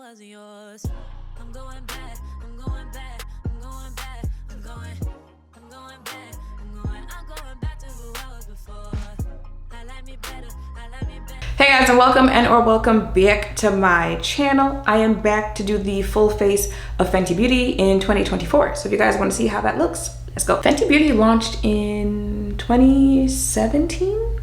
wasn't yours. I'm going back, I'm going back, I'm going back, I'm going back, I'm going back to who I was before. I like me better, I like me better. Hey guys, and welcome back to my channel. I am back to do the full face of Fenty Beauty in 2024. So if you guys want to see how that looks, let's go. Fenty Beauty launched in 2017.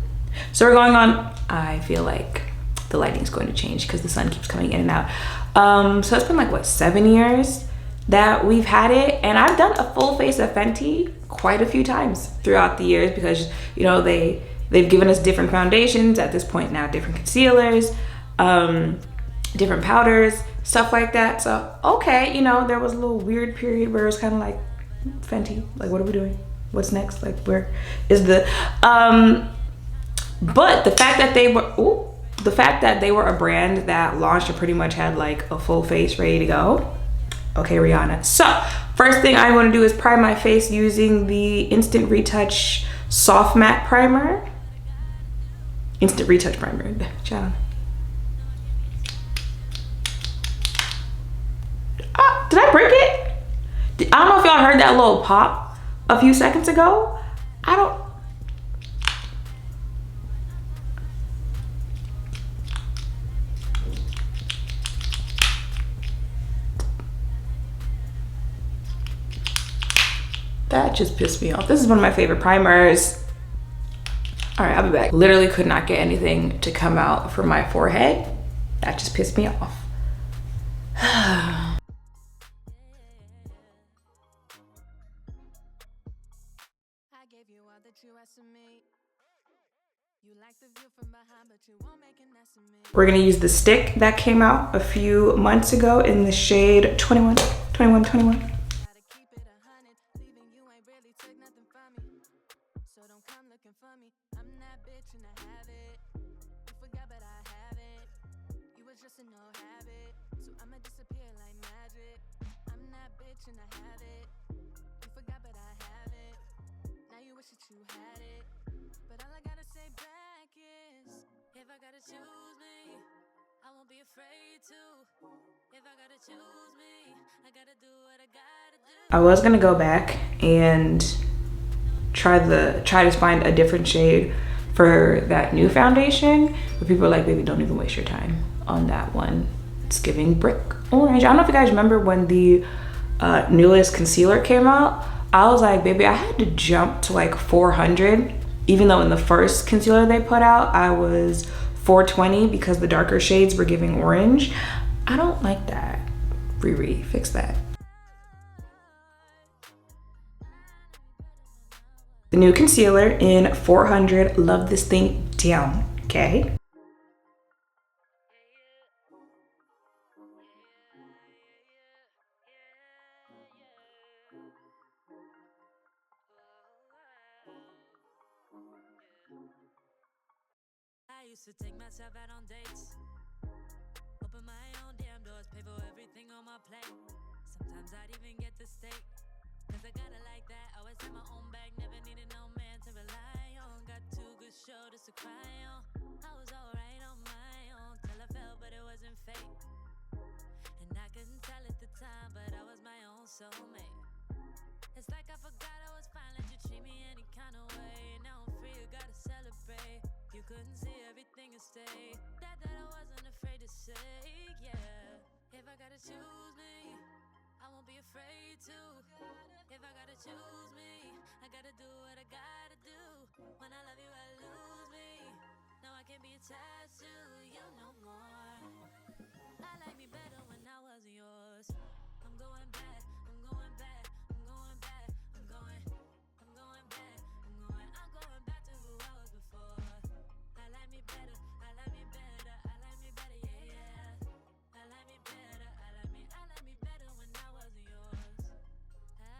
So we're going on, I feel like the lighting's going to change because the sun keeps coming in and out. So it's been like, what, 7 years that we've had it. And I've done a full face of Fenty quite a few times throughout the years because, you know, they've given us different foundations at this point now, different concealers, different powders, stuff like that. So, okay, you know, there was a little weird period where it was kind of like, Fenty, like, what are we doing? What's next? Like, where is the, but the fact that they were a brand that launched and pretty much had like a full face ready to go. Okay, Rihanna. So first thing I want to do is prime my face using the Instant Retouch Soft Matte Primer. Instant Retouch Primer. Child. Did I break it? I don't know if y'all heard that little pop a few seconds ago. That just pissed me off. This is one of my favorite primers. All right, I'll be back. Literally could not get anything to come out from my forehead. That just pissed me off. We're gonna use the stick that came out a few months ago in the shade 21. I was gonna go back and try to find a different shade for that new foundation, but people are like, baby, don't even waste your time on that one. It's giving brick orange. I don't know if you guys remember when the newest concealer came out. I was like, baby, I had to jump to like 400, even though in the first concealer they put out, I was 420 because the darker shades were giving orange. I don't like that. Riri, fix that. The new concealer in 400. Love this thing down, okay? I used to take myself out on dates, open my own damn doors, pay for everything on my plate. Sometimes I'd even get the steak, cause I gotta like that. Always had my own bag, never needed no man to rely on. Got two good shoulders to cry on. I was alright on my own till I fell, but it wasn't fate. And I couldn't tell at the time, but I was my own soulmate. It's like I forgot I was fine, let you treat me any kind of way. Now I'm free, you gotta celebrate. You couldn't see everything and stay. That I wasn't afraid to say, yeah. If I gotta choose me, I won't be afraid to. If I gotta choose me, I gotta do what I gotta do. When I love you, I lose me. Now I can't be attached to you no more. I like me better when I wasn't yours. I'm going back, I'm going back, I'm going back, I'm going back, I'm going back to who I was before. I like me better, I like me better, I like me better, yeah, yeah. I like me better, I like me better when I wasn't yours. I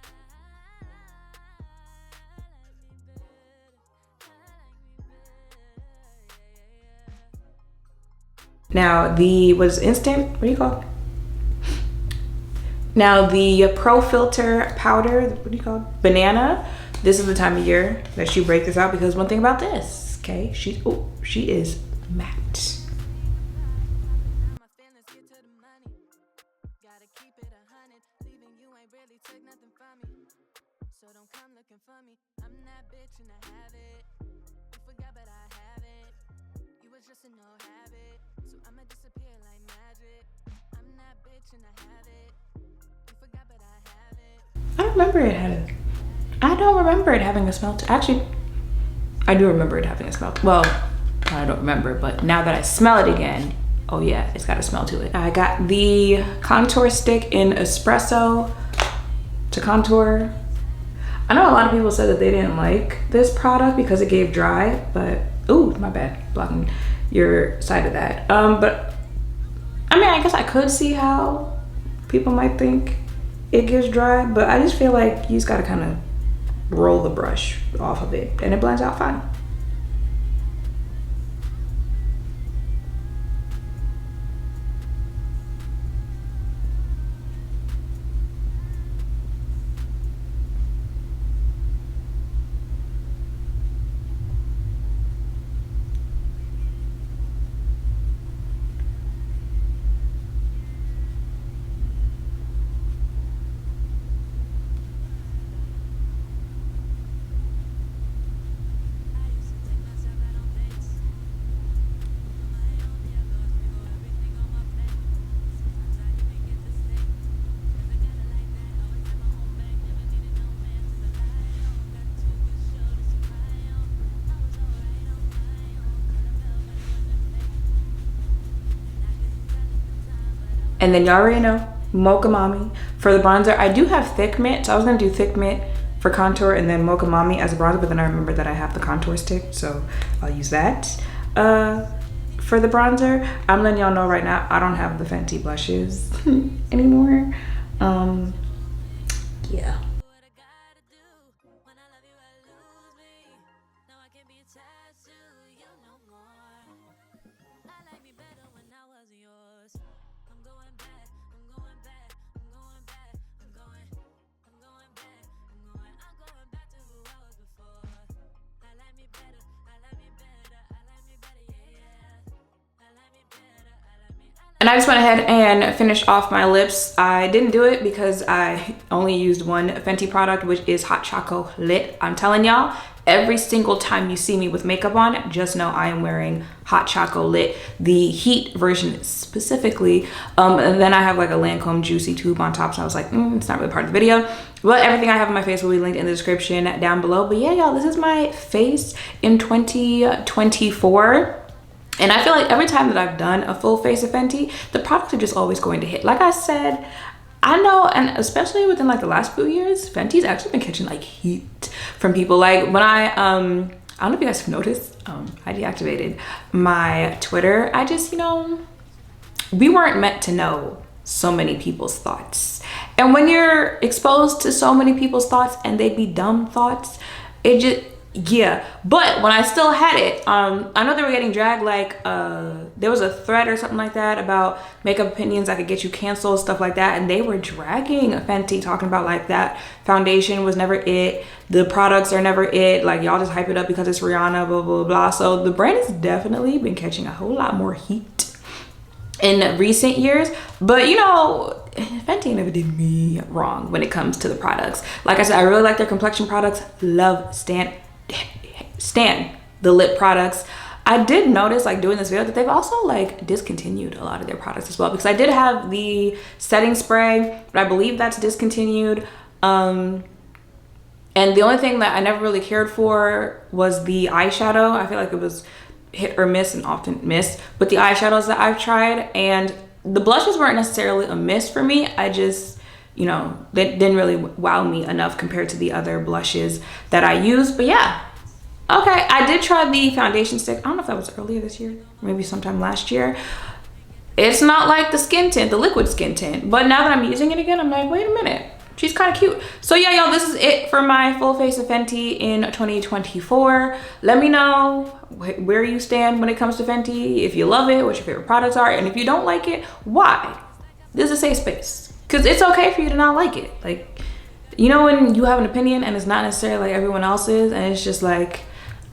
like me better, yeah, yeah. Now the instant, what do you call it? Now the Pro Filt'r powder, what do you call it? Banana. This is the time of year that you break this out because one thing about this, okay, she is matte. took nothing from me, so don't come looking for me. I'm that bitch and I have it. You forgot but I haven't. You was just a no habit, so I'ma disappear like magic. I'm that bitch and I have it. You forgot but I haven't. I don't remember it having. I don't remember it having a smell to. Actually, I do remember it having a smell to. Well, I don't remember, but now that I smell it again, oh yeah, it's got a smell to it. I got the contour stick in espresso to contour. I know a lot of people said that they didn't like this product because it gave dry, but ooh, my bad, blocking your side of that. But I mean, I guess I could see how people might think it gives dry, but I just feel like you just gotta kind of roll the brush off of it and it blends out fine. And then y'all already know, Mocha Mami. For the bronzer, I do have Thick Mint. So I was gonna do Thick Mint for contour and then Mocha Mami as a bronzer, but then I remembered that I have the contour stick, so I'll use that. For the bronzer, I'm letting y'all know right now, I don't have the Fenty blushes anymore. Yeah. And I just went ahead and finished off my lips. I didn't do it because I only used one Fenty product, which is Hot Choco Lit. I'm telling y'all, every single time you see me with makeup on, just know I am wearing Hot Choco Lit, the heat version specifically. And then I have like a Lancome Juicy tube on top, so I was like, it's not really part of the video. But everything I have on my face will be linked in the description down below. But yeah, y'all, this is my face in 2024. And I feel like every time that I've done a full face of Fenty, the products are just always going to hit. Like I said, I know, and especially within like the last few years, Fenty's actually been catching like heat from people. Like when I don't know if you guys have noticed, I deactivated my Twitter. I just, we weren't meant to know so many people's thoughts. And when you're exposed to so many people's thoughts and they be dumb thoughts, it just, yeah. But when I still had it, I know they were getting dragged, like there was a thread or something like that about makeup opinions that could get you canceled, stuff like that, and they were dragging Fenty, talking about like that foundation was never it, the products are never it, like y'all just hype it up because it's Rihanna, blah blah blah. So the brand has definitely been catching a whole lot more heat in recent years. But Fenty never did me wrong when it comes to the products. Like I said, I really like their complexion products. Love stan the lip products. I did notice, like doing this video, that they've also like discontinued a lot of their products as well, because I did have the setting spray, but I believe that's discontinued. And the only thing that I never really cared for was the eyeshadow. I feel like it was hit or miss, and often miss, but the eyeshadows that I've tried, and the blushes weren't necessarily a miss for me. I just, they didn't really wow me enough compared to the other blushes that I used. But yeah, okay, I did try the foundation stick. I don't know if that was earlier this year, maybe sometime last year. It's not like the skin tint, the liquid skin tint, but now that I'm using it again, I'm like, wait a minute, she's kind of cute. So yeah, y'all, this is it for my full face of Fenty in 2024. Let me know where you stand when it comes to Fenty, if you love it, what your favorite products are, and if you don't like it, why. This is a safe space, because it's okay for you to not like it. Like, when you have an opinion and it's not necessarily like everyone else's, and it's just like,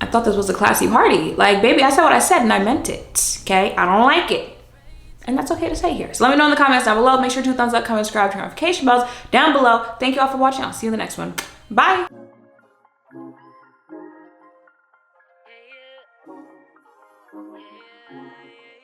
I thought this was a classy party. Like, baby, I said what I said and I meant it, okay? I don't like it. And that's okay to say here. So let me know in the comments down below. Make sure to thumbs up, comment, subscribe, turn notification bells down below. Thank you all for watching. I'll see you in the next one. Bye. Yeah, yeah. Yeah, yeah.